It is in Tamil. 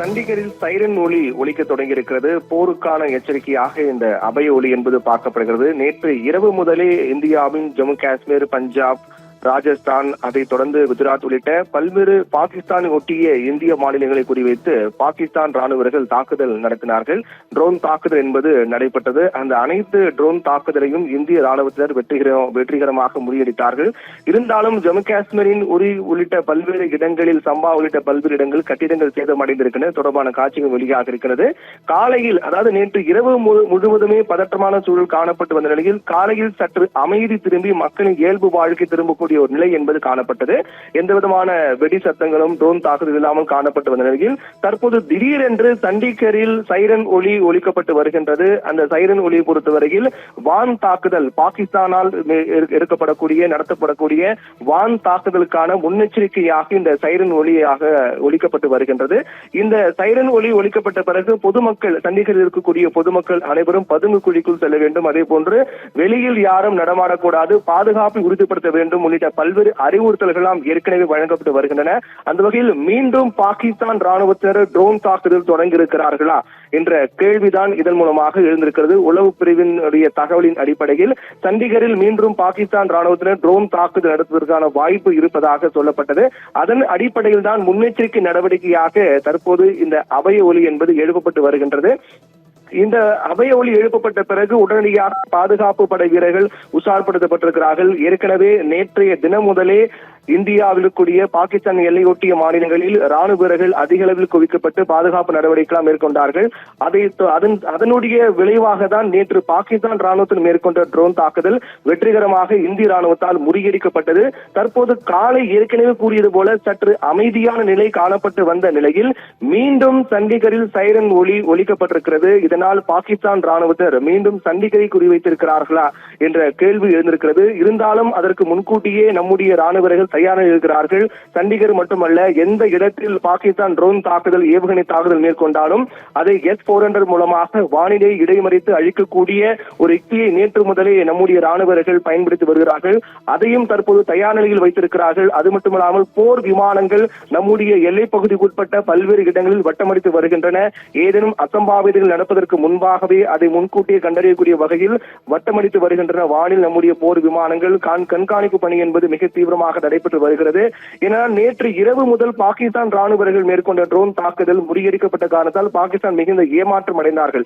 சண்டிகரில் சைரன் ஒலி ஒலிக்க தொடங்கியிருக்கிறது. போருக்கான எச்சரிக்கையாக இந்த அபய ஒலி என்பது பார்க்கப்படுகிறது. நேற்று இரவு முதலே இந்தியாவின் ஜம்மு காஷ்மீர், பஞ்சாப், ராஜஸ்தான், அதைத் தொடர்ந்து குஜராத் உள்ளிட்ட பல்வேறு பாகிஸ்தானை ஒட்டிய இந்திய மாநிலங்களை குறிவைத்து பாகிஸ்தான் ராணுவர்கள் தாக்குதல் நடத்தினார்கள். ட்ரோன் தாக்குதல் என்பது நடைபெற்றது. அந்த அனைத்து ட்ரோன் தாக்குதலையும் இந்திய ராணுவத்தினர் வெற்றிகரமாக முறியடித்தார்கள். இருந்தாலும் ஜம்மு காஷ்மீரின் உரி உள்ளிட்ட பல்வேறு இடங்களில், சம்பா உள்ளிட்ட பல்வேறு இடங்கள் கட்டிடங்கள் சேதமடைந்திருக்கின்றன. தொடர்பான காட்சிகள் வெளியாக இருக்கிறது. காலையில், அதாவது நேற்று இரவு முழுவதுமே பதற்றமான சூழல் காணப்பட்டு வந்த நிலையில் காலையில் சற்று அமைதி திரும்பி மக்களின் இயல்பு வாழ்க்கை திரும்பக்கூடிய ஒரு நிலை என்பது காணப்பட்டது. எந்த விதமான வெடி சத்தங்களும் ட்ரோன் தாக்குதல் இல்லாமல் காணப்பட்டு வந்த நிலையில் தற்போது திடீரென்று சண்டிகரில் சைரன் ஒலி ஒலிக்கப்பட்டு வருகின்றது. அந்த சைரன் ஒலியை பொறுத்தவரையில் வான் தாக்குதல், பாகிஸ்தானால் நடத்தப்படக்கூடிய வான் தாக்குதலுக்கான முன்னெச்சரிக்கையாக இந்த சைரன் ஒலியாக ஒலிக்கப்பட்டு வருகின்றது. இந்த சைரன் ஒலி ஒலிக்கப்பட்ட பிறகு பொதுமக்கள், சண்டிகரில் இருக்கக்கூடிய பொதுமக்கள் அனைவரும் பதுங்கு குழிக்குள் செல்ல வேண்டும். அதே போன்று வெளியில் யாரும் நடமாடக்கூடாது, பாதுகாப்பை உறுதிப்படுத்த வேண்டும் உள்ளிட்ட பல்வேறு அறிவுறுத்தல்கள் ஏற்கனவே வழங்கப்பட்டு வருகின்றன. அந்த வகையில் மீண்டும் பாகிஸ்தான் ராணுவத்தினர் ட்ரோன் தாக்குதல் தொடங்கி இருக்கிறார்களா என்ற கேள்விதான் இதன் மூலமாக எழுந்திருக்கிறது. உளவு பிரிவினுடைய தகவலின் அடிப்படையில் சண்டிகரில் மீண்டும் பாகிஸ்தான் ராணுவத்தினர் ட்ரோன் தாக்குதல் நடத்துவதற்கான வாய்ப்பு இருப்பதாக சொல்லப்பட்டது. அதன் அடிப்படையில் தான் முன்னெச்சரிக்கை நடவடிக்கையாக தற்போது இந்த அபய ஒலி என்பது எழுப்பப்பட்டு வருகின்றது. இந்த அபய ஒலி எழுப்பப்பட்ட பிறகு உடனடியாக பாதுகாப்பு படை வீரர்கள் உஷார்படுத்தப்பட்டிருக்கிறார்கள். ஏற்கனவே நேற்றைய தினம் முதலே இந்தியாவில் இருக்கக்கூடிய பாகிஸ்தான் எல்லையொட்டிய மாநிலங்களில் ராணுவ வீரர்கள் அதிக அளவில் குவிக்கப்பட்டு பாதுகாப்பு நடவடிக்கைகள் மேற்கொண்டார்கள். அதனுடைய விளைவாக தான் நேற்று பாகிஸ்தான் ராணுவத்தில் மேற்கொண்ட ட்ரோன் தாக்குதல் வெற்றிகரமாக இந்திய ராணுவத்தால் முறியடிக்கப்பட்டது. தற்போது காலை ஏற்கனவே கூறியது போல சற்று அமைதியான நிலை காணப்பட்டு வந்த நிலையில் மீண்டும் சண்டிகரில் சைரன் ஒலி ஒலிக்கப்பட்டிருக்கிறது. இதனால் பாகிஸ்தான் ராணுவத்தினர் மீண்டும் சண்டிகரை குறிவைத்திருக்கிறார்களா என்ற கேள்வி எழுந்திருக்கிறது. இருந்தாலும் அதற்கு முன்கூட்டியே நம்முடைய ராணுவர்கள் தயாராக இருக்கிறார்கள். சண்டிகர் மட்டுமல்ல, எந்த இடத்தில் பாகிஸ்தான் ட்ரோன் தாக்குதல், ஏவுகணை தாக்குதல் மேற்கொண்டாலும் அதை S-400 மூலமாக வானிலை இடைமறித்து அழிக்கக்கூடிய ஒரு யுக்தியை நேற்று முதலே நம்முடைய ராணுவர்கள் பயன்படுத்தி வருகிறார்கள். அதையும் தற்போது தயார் நிலையில் வைத்திருக்கிறார்கள். அது மட்டுமல்லாமல் போர் விமானங்கள் நம்முடைய எல்லைப் பகுதிக்குட்பட்ட பல்வேறு இடங்களில் வட்டமடித்து வருகின்றன. ஏதேனும் அசம்பாவிதங்கள் நடப்பதற்கு முன்பாகவே அதை முன்கூட்டியே கண்டறியக்கூடிய வகையில் வட்டமடித்து வருகின்றன. வானில் நம்முடைய போர் விமானங்கள் கண்காணிப்பு பணி என்பது மிக தீவிரமாக நடைபெற்று வருகிறது. ஏனென்றால் நேற்று இரவு முதல் பாகிஸ்தான் ராணுவர்கள் மேற்கொண்ட ட்ரோன் தாக்குதல் முறியடிக்கப்பட்ட காரணத்தால் பாகிஸ்தான் மிகுந்த ஏமாற்றம் அடைந்தார்கள்.